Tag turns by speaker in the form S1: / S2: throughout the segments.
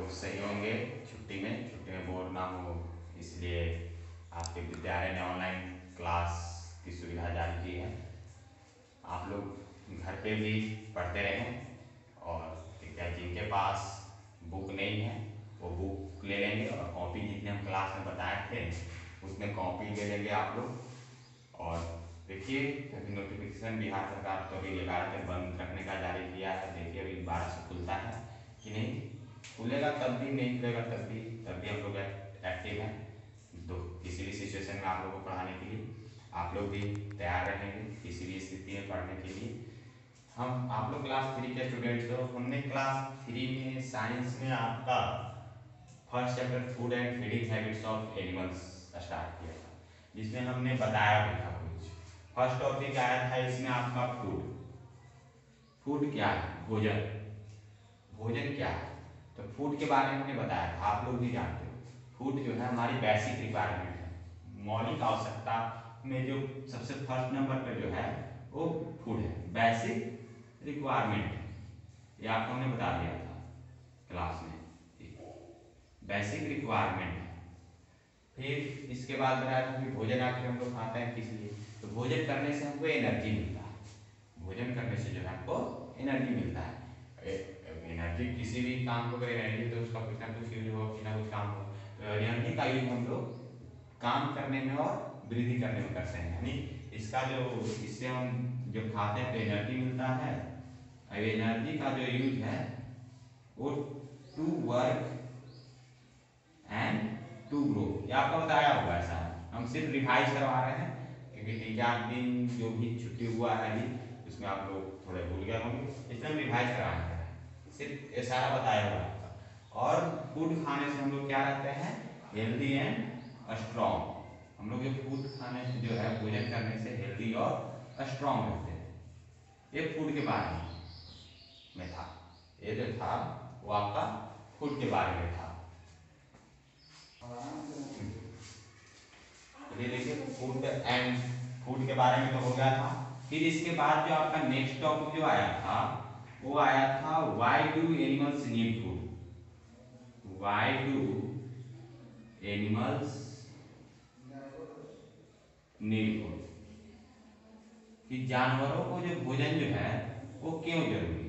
S1: लोग सही होंगे। छुट्टी में बोर ना हो, इसलिए आपके विद्यालय ने ऑनलाइन क्लास की सुविधा जारी की है। आप लोग घर पे भी पढ़ते रहें और क्या जिनके पास बुक नहीं है वो बुक ले लेंगे और कॉपी जितने हम क्लास में बताए थे उसमें कॉपी ले लेंगे आप लोग। और देखिए अभी नोटिफिकेशन बिहार सरकार तो अभी 11 तक बंद रखने का जारी किया है। देखिए अभी 12 से खुलता है कि नहीं, खुलेगा तब भी, नहीं खुलेगा तब भी हम लोग एक्टिव हैं। तो किसी भी सिचुएशन में आप लोगों को पढ़ाने के लिए आप लोग भी तैयार रहेंगे किसी भी स्थिति में पढ़ने के लिए। हम आप लोग क्लास 3 के स्टूडेंट्स हो। हमने क्लास 3 में साइंस में आपका first chapter food and feeding habits of animals start किया था, जिसमें हमने बताया भी था कुछ। फर्स्ट टॉपिक आया था इसमें आपका फूड। फूड क्या है? भोजन। भोजन क्या है? तो फूड के बारे में हमने बताया था, आप लोग भी जानते हो। फूड जो है हमारी बेसिक रिक्वायरमेंट है, मौलिक आवश्यकता में जो सबसे फर्स्ट नंबर पर जो है वो फूड है, बेसिक रिक्वायरमेंट। ये आपको हमने बता दिया था क्लास में, बेसिक रिक्वायरमेंट। फिर इसके बाद बताया था कि भोजन आखिर हम लोग खाते हैं किस लिए? तो भोजन करने से हमको एनर्जी मिलता है। भोजन करने से जो है हमको एनर्जी मिलता है। एनर्जी किसी भी काम को करें एनर्जी तो उसका कुछ ना कुछ यूज हो, कुछ ना कुछ काम हो। तो एनर्जी का यूज हम लोग काम करने में और वृद्धि करने में करते हैं, यानी इसका जो इससे हम जब खाते हैं तो एनर्जी मिलता है। अब एनर्जी का जो यूज है वो to work and to grow, ये आपको बताया होगा। ऐसा है, हम सिर्फ रिवाइज करवा रहे हैं क्योंकि 3-4 दिन जो भी छुट्टी हुआ है अभी उसमें आप लोग थोड़े भूल गए होंगे, इसलिए हम रिवाइज करा रहे हैं, सिर्फ ये सारा बताया हुआ आपका। और फूड खाने से हम लोग क्या रहते हैं? Healthy and strong. हम लोग जो फूड खाने से जो है भोजन करने से हेल्दी और स्ट्रॉन्ग रहते हैं। ये फूड के बारे में था, ये जो था वो आपका फूड के बारे में था। ये देखिए फूड के बारे में तो हो गया था। फिर इसके बाद जो आपका नेक्स्ट टॉपिक जो आया था वो आया था why do animals need food. Why do animals need food, कि जानवरों को जो भोजन जो है वो क्यों जरूरी है।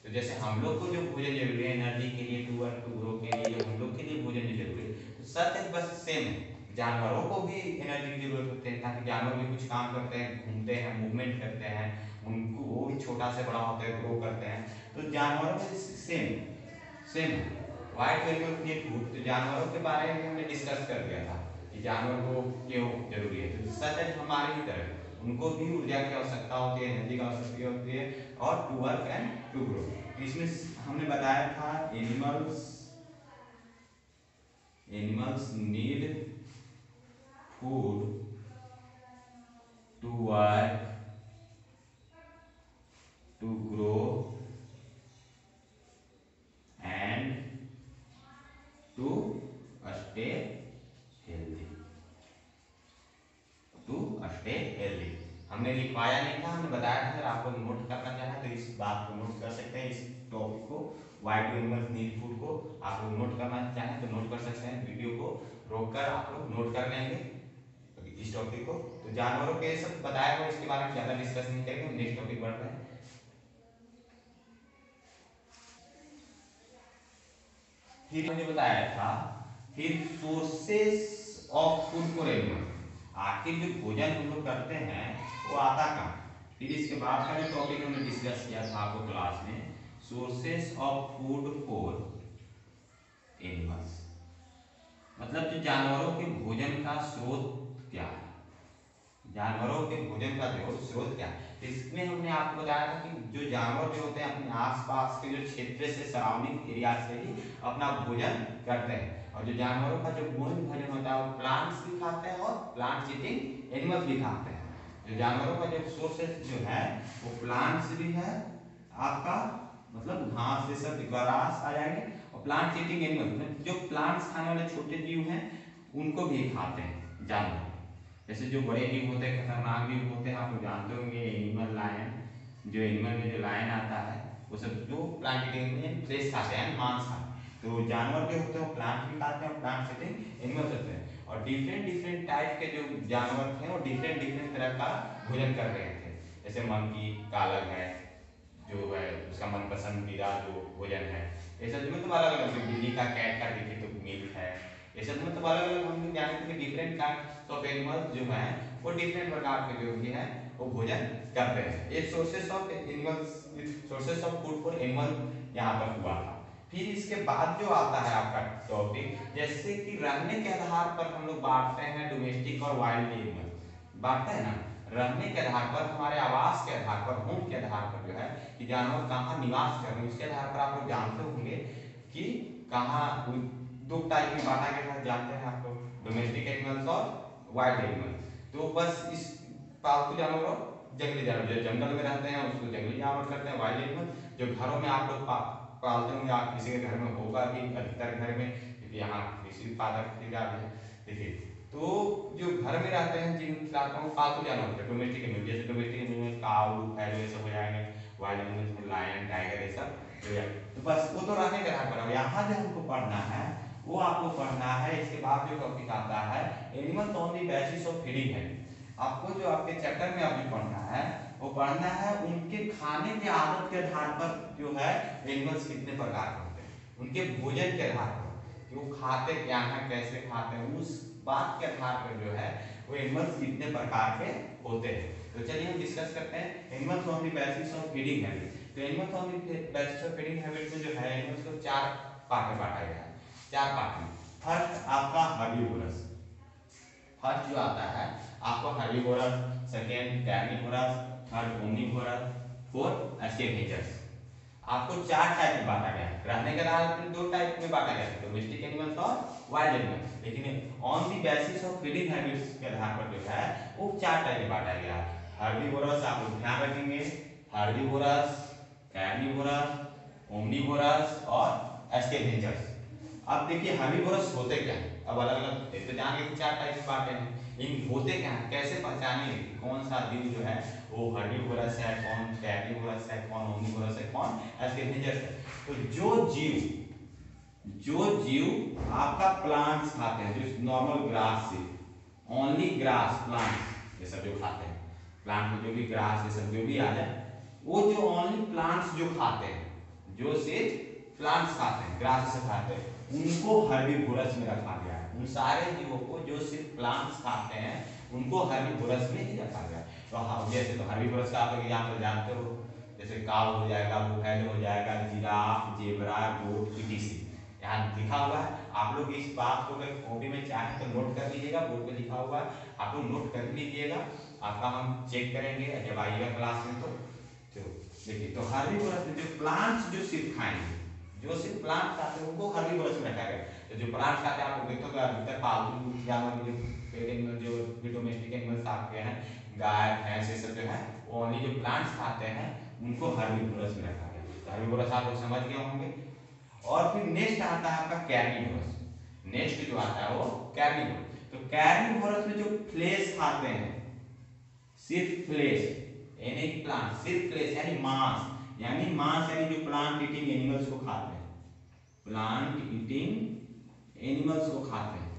S1: तो जैसे हम लोग को जो भोजन जरूरी है एनर्जी के लिए, टू वर्क टू ग्रो के लिए, हम लोग के लिए भोजन जो जरूरी है तो सच है बस सेम है। जानवरों को भी एनर्जी की जरूरत होती है ताकि जानवर भी कुछ काम करते हैं, घूमते हैं, मूवमेंट करते हैं, उनको वो भी छोटा से बड़ा होते हैं, ग्रो करते हैं। तो जानवरों में सेम है। Why do animals need food, तो जानवरों के बारे में हमने डिस्कस कर दिया था कि जानवर को क्यों जरूरी है। तो सच है हमारे ही तरह उनको भी ऊर्जा की आवश्यकता होती है, एनर्जी की आवश्यकता होती है और to work and to grow. इसमें हमने बताया था animals need food to work to grow and to stay healthy. To stay healthy हमने लिखवाया नहीं था, हमने बताया था। अगर आप लोग नोट करना चाहें तो इस बात को नोट कर सकते हैं, इस टॉपिक को why do animals need food को आप लोग नोट करना चाहें तो नोट कर सकते हैं। वीडियो को रोककर आप लोग नोट कर लेंगे इस टॉपिक को। तो जानवरों के सब बताया हुआ, इसके बारे में ज्यादा डिस्कस नहीं करेंगे, नेक्स्ट टॉपिक बढ़ रहे हैं। फिर मैंने बताया था फिर sources of food for animal, आखिर जो भोजन हम लोग करते हैं वो आता कहाँ। फिर इसके बाद का जो टॉपिक हमने डिस्कस किया था आपको क्लास में, sources of food for animals, मतलब जो जानवरों के भोजन का स्रोत क्या है। जानवरों के भोजन का जो स्रोत क्या है, इसमें हमने आपको बताया था कि जो जानवर जो होते हैं अपने आसपास के जो क्षेत्र से, सराउंडिंग एरिया से ही अपना भोजन करते हैं। और जो जानवरों का जो मूल भोजन होता है वो प्लांट्स भी खाते हैं और प्लांट ईटिंग एनिमल्स भी खाते हैं। जो जानवरों का जो सोर्सेस जो है वो प्लांट्स भी है आपका, मतलब घास से सब ग्रास आ जाएंगे, और प्लांट ईटिंग एनिमल्स जो प्लांट्स खाने वाले छोटे जीव हैं उनको भी खाते हैं जानवर। जैसे जो बड़े जीव होते हैं, खतरनाक जीव होते हैं, आप लोग जानते होंगे एनिमल लायन, जो एनिमल में जो लायन आता है वो सब जो प्लांट ईटिंग फ्लेश खाते हैं, मांस खाते हैं। तो जानवर जो होते हैं प्लांट भी खाते हैं, प्लांट ईटिंग एनिमल्स होते हैं। और डिफरेंट डिफरेंट टाइप के जो जानवर थे वो डिफरेंट डिफरेंट तरह का भोजन कर रहे थे। जैसे मंकी का अलग है, जो है उसका मन पसंदीदा जो भोजन है। ये सब मतलब अलग अलग, बिल्ली का कैट का देखे तो मिल्क है। ये सब मतलब अलग अलग हम लोग जानते हैं कि डिफरेंट काइंड ऑफ एनिमल्स जो हैं वो डिफरेंट प्रकार के जो भी है वो भोजन करते हैं। एक sources of animals, sources of food for animal यहाँ पर हुआ था। फिर इसके बाद जो आता है आपका टॉपिक, जैसे कि रहने के आधार पर हम लोग बांटते हैं डोमेस्टिक और वाइल्ड एनिमल, बांटते हैं ना। रहने के आधार पर, हमारे आवास के आधार पर, होम के आधार पर जो है कि जानवर कहाँ निवास कर रहे हैं, उसके आधार पर आप लोग जानते होंगे कि कहाँ दो टाइप में बांटा गया है, जानते हैं आप लोग, डोमेस्टिक एनिमल्स और वाइल्ड एनिमल। तो बस इस पालतू जानवर और जंगली जानवर, जो जंगल में रहते हैं उसको जंगली जानवर करते हैं, वाइल्ड एनिमल। जो घरों में आप लोग पालते होंगे, आप किसी के घर में होगा भी, अधिकतर घर में, क्योंकि यहाँ कृषि उत्पादक की जाती है। देखिए, तो जो घर में रहते हैं जिन इलाकों में पालतू जानवर होते हैं डोमेस्टिक एनिमल, जैसे डोमेस्टिक एनिमल में काऊ भैंस ये सब हो जाएंगे। वाइल्ड एनिमल्स में लायन टाइगर ये सब हो जाएंगे। तो बस वो तो रहने के आधार पर। अब यहाँ जो हमको पढ़ना है वो आपको पढ़ना है, इसके बाद जो टॉपिक आता है animals on the basis of feeding है। आपको जो आपके चैप्टर में अभी पढ़ना है वो पढ़ना है उनके खाने के आदत के आधार पर जो है एनिमल्स कितने प्रकार के होते हैं, उनके भोजन के आधार पर कि वो खाते क्या है, कैसे खाते हैं, उस बात के आधार पर जो है वो एनिमल्स कितने प्रकार के होते हैं। तो चलिए हम डिस्कस करते हैं animals on the basis of feeding habit. तो animals on the basis of feeding habit में जो है एनिमल्स को 4 पार्ट में बांटा गया है, 4 पार्ट में। फर्स्ट आपका हर्बीवोरस, फर्स्ट जो आता है आपको herbivores, second carnivores, third omnivores, fourth scavengers. आपको 4 टाइप में बांटा गया है। रहने के आधार पर 2 टाइप में बांटा गया है, डोमेस्टिक एनिमल्स और वाइल्ड एनिमल्स। लेकिन on the basis of feeding habits के आधार पर जो है वो 4 टाइप में बांटा गया है। हर्बीवोरस आप लोग ध्यान रखेंगे, हर्बीवोरस, कार्निवोरस, ओमनिवोरस और स्कैवेंजर्स। अब देखिए हर्बीवोरस होते क्या है, अब अलग अलग एक तो जान गए 4 टाइप में बांटे हैं, इन होते क्या है, कैसे पहचानेंगे कि कौन सा जीव जो है वो हर्बीवोरस है, कौन कार्निवोरस है, कौन ओमनिवोरस है, कौन स्कैवेंजर्स है। तो जो जीव आपका प्लांट्स खाते हैं, जो नॉर्मल ग्रास से, ओनली ग्रास प्लांट्स ये सब जो खाते हैं, प्लांट में जो भी ग्रास ये सब जो भी आ जाए, वो जो ओनली प्लांट्स जो खाते हैं, जो सिर्फ प्लांट्स खाते हैं, ग्रास से खाते हैं, उनको हर्बीवोरस में रखा गया है। उन सारे जीवों को जो सिर्फ प्लांट्स खाते हैं उनको हर्बीवोरस में ही रखा गया है। तो जैसे तो हर्बीवोरस का आप एग्जाम्पल जानते हो, जैसे काऊ हो जाएगा, बुफैलो हो जाएगा, जिराफ, जेब्रा, गोट, etc। यहाँ लिखा हुआ है, आप लोग इस बात को अगर कॉपी में चाहें तो नोट कर लीजिएगा, बोर्ड पे लिखा हुआ है, आप लोग नोट कर लीजिएगा, आपका हम चेक करेंगे जब आइएगा क्लास में। तो देखिए, तो हर्बीवोरस में जो प्लांट्स जो सिर्फ खाएंगे, जो सिर्फ प्लांट खाते हैं उनको हर्बीवोरस में रखा गया। तो जो प्लांट खाते हैं आप लोग देखोगे अधिकतर पालतू जानवर जो पेट एनिमल जो डोमेस्टिक एनिमल्स खाते हैं, गाय भैंस ये सब जो है ओनली जो प्लांट्स खाते हैं उनको हर्बीवोरस में रखा गया। तो हर्बीवोरस आप लोग समझ गए होंगे। और फिर नेक्स्ट आता है आपका कार्निवोरस। नेक्स्ट जो आता है वो कार्निवोरस। तो कार्निवोरस में जो फ्लेश खाते हैं, सिर्फ फ्लेश यानी प्लांट, सिर्फ फ्लेश यानी मांस, यानी जो प्लांट ईटिंग एनिमल्स को खाते हैं, प्लांट ईटिंग एनिमल्स को खाते हैं।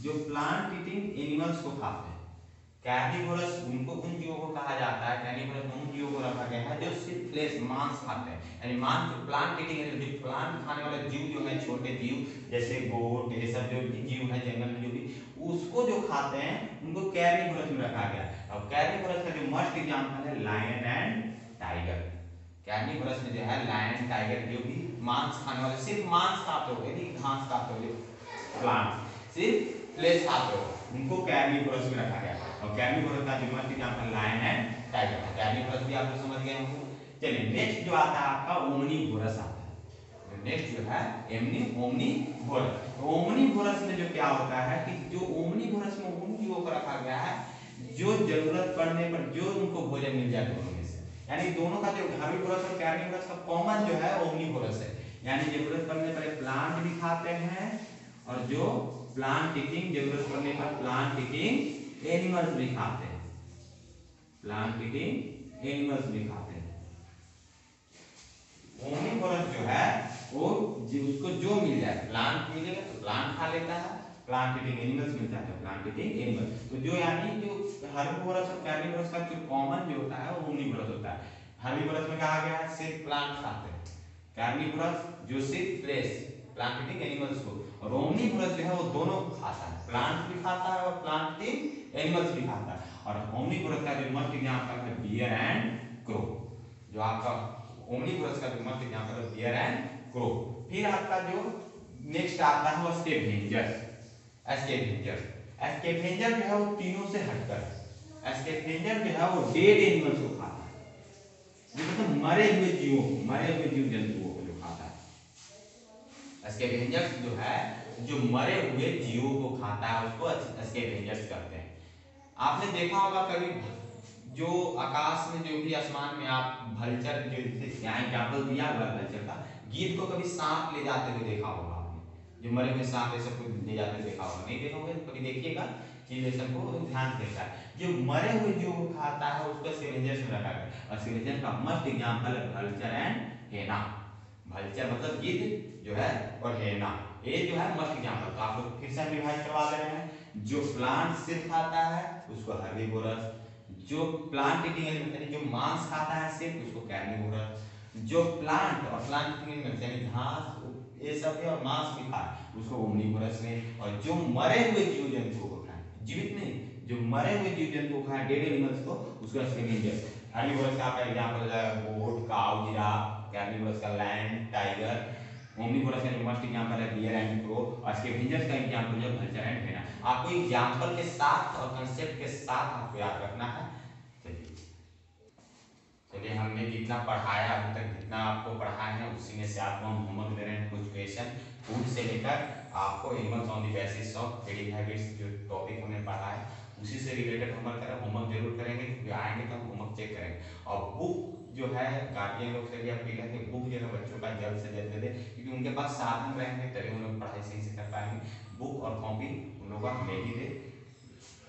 S1: जो प्लांट ईटिंग एनिमल्स को खाते हैं, कार्निवोरस उनको उन जीवों को कहा जाता है, कार्निवोरस उन जीवों को रखा गया है जो सिर्फ फ्लेश मांस खाते हैं। यानी मांस जो प्लांट ईटिंग एनिमल, जो प्लांट खाने वाले जीव जो है, छोटे जीव जैसे गोट ये सब जो जीव है जंगल में जो भी, उसको जो खाते हैं उनको कार्निवोरस में रखा गया। अब कार्निवोरस का जो मस्ट एग्जांपल है लायन एंड टाइगर। कार्निवोरस में जो है लायन टाइगर जो भी मांस खाने वाले, सिर्फ मांस खाते हो यानी घास खाते हो, प्लांट सिर्फ फ्लेश खाते हो, उनको कार्निवोरस में रखा गया। और कार्निवोरस का जो must example lion and tiger है। कार्निवोरस भी आप लोग समझ गए होंगे। चलिए नेक्स्ट जो आता है आपका ओमनिवोरस आता है। नेक्स्ट जो है ओमनिवोरस। ओमनिवोरस में जो क्या होता है कि जो ओमनिवोरस में उन जीवों को रखा गया है जो जरूरत पड़ने पर जो उनको भोजन मिल जाए दोनों में से, यानी दोनों का जो हर्बीवोरस और कार्निवोरस का कॉमन जो है ओमनिवोरस है। यानी जरूरत पड़ने पर प्लांट भी खाते हैं और जो प्लांट ईटिंग जरूरत पड़ने पर प्लांट ईटिंग एनिमल्स भी खाते हैं, प्लांट ईटिंग एनिमल्स भी खाते हैं। ओमनीवोरस जो है वो उसको जो मिल जाए, प्लांट मिलेगा तो प्लांट खा लेता है, प्लांट ईटिंग एनिमल्स मिलता है तो प्लांट ईटिंग एनिमल। तो जो यानी जो हर्बीवोरस और कार्निवोरस का जो कॉमन जो होता है वो ओमनीवोरस होता है। हर्बीवोरस में कहा गया है सिर्फ प्लांट खाते हैं, कार्निवोरस जो सिर्फ फ्लेश प्लांट ईटिंग एनिमल्स को, और ओमनीवोरस जो है वो दोनों खाता है, प्लांट भी खाता है और प्लांट ईटिंग एनिमल्स भी खाता है। और ओमनीवोरस का जो मस्ट एग्जांपल है बियर एंड क्रो। जो आपका ओमनीवोरस का जो मस्ट एग्जांपल है बियर एंड क्रो। फिर आपका जो नेक्स्ट आता है वो स्कैवेंजर। स्कैवेंजर स्कैवेंजर जो है वो तीनों से हटकर, स्कैवेंजर जो है वो डेड एनिमल्स को खाता है, मतलब मरे हुए जीवों को, मरे हुए जीव जंतुओं को जो खाता है। स्कैवेंजर्स जो है जो मरे हुए जीवों को खाता है उसको स्कैवेंजर्स कहते हैं। आपने देखा होगा कभी जो आकाश में जो भी आसमान में आप भल्चर जो यहाँ एग्जाम्पल दिया हुआ है भल्चर का, गीत को कभी सांप ले जाते हुए देखा होगा आपने, जो मरे हुए सांप ये सब ले जाते हुए देखा होगा, नहीं देखा होगा कभी देखिएगा कि ये सबको ध्यान देता है। जो मरे हुए जो खाता है उसको स्कैवेंजर्स में रखा गया, और स्कैवेंजर का मस्ट एग्जांपल है भल्चर एंड हेना। भल्चर मतलब गिद्ध जो है और हेना, ये जो है मस्ट एग्जांपल। तो आप लोग फिर से रिवाइज करवा ले रहे हैं। जो प्लांट सिर्फ खाता है उसको हर्बीवोरस, जो प्लांट ईटिंग एनिमल यानी जो मांस खाता है सिर्फ उसको कार्निवोरस, जो प्लांट और प्लांट ईटिंग एनिमल यानी घास ये सब है और मांस भी खाए उसको ओमनीवोरस में, और जो मरे हुए जीव जंतुओं को खाए, जीवित नहीं, जो मरे हुए जीव जंतु को खाए डेड एनिमल्स को उसको स्कैवेंजर। हर्बीवोरस का आपका एग्जांपल है गोट, काऊ, जिराफ, कार्निवोरस का लैयन, टाइगर, ओमनीवोरस का जो मस्ट एग्जांपल है बियर एंड क्रो, और स्कैवेंजर्स का एग्जांपल है भल्चर एंड हेना। आपको एग्जांपल के साथ और कांसेप्ट के साथ आपको याद रखना है। चलिए हमने जितना पढ़ाया अभी तक, जितना आपको पढ़ाया है उसी में से आपको हम होमवर्क दे रहे हैं, कुछ क्वेश्चन फूड से लेकर आपको animals on the basis of feeding habits जो टॉपिक हमने पढ़ा है उसी से रिलेटेड होमवर्क करें। होमवर्क जरूर करेंगे क्योंकि आएंगे तो हम होमवर्क चेक करेंगे। और बुक जो है गार्जियन लोग से भी अपील है कि बुक जो है बच्चों का जल्द से जल्द दे दे, क्योंकि उनके पास साधन रहेंगे तभी उन लोग पढ़ाई सही से कर पाएंगे। बुक और कॉपी उन लोग को ले ही दे।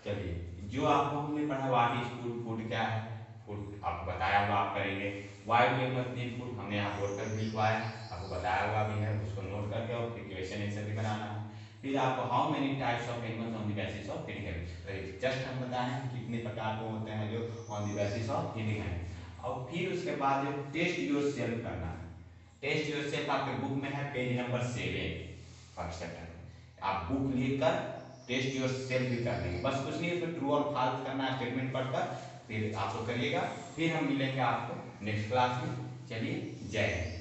S1: चलिए जो आपको हमने पढ़ा व्हाट इज फूड, फूड क्या है, फूड आपको बताया हुआ आप करेंगे। Why do we must eat food हमने यहाँ बोर्ड पर भी लिखवाया है, आपको बताया हुआ भी है, उसको नोट करके और फिर क्वेश्चन आंसर भी बनाना है। फिर आपको how many types of animals on the basis of feeding habit, just हम बताएं कितने प्रकार के होते हैं जो on the basis of feeding habit. और फिर उसके बाद जो टेस्ट योरसेल्फ करना है, टेस्ट योरसेल्फ आपके बुक में है पेज नंबर 7 फर्स्ट चैप्टर। आप बुक लेकर टेस्ट योरसेल्फ भी कर लेंगे, बस कुछ नहीं उसमें ट्रू और फॉल्स करना है स्टेटमेंट पढ़कर, फिर आप लोग करिएगा। फिर हम मिलेंगे आपको नेक्स्ट क्लास में। चलिए जय हिंद।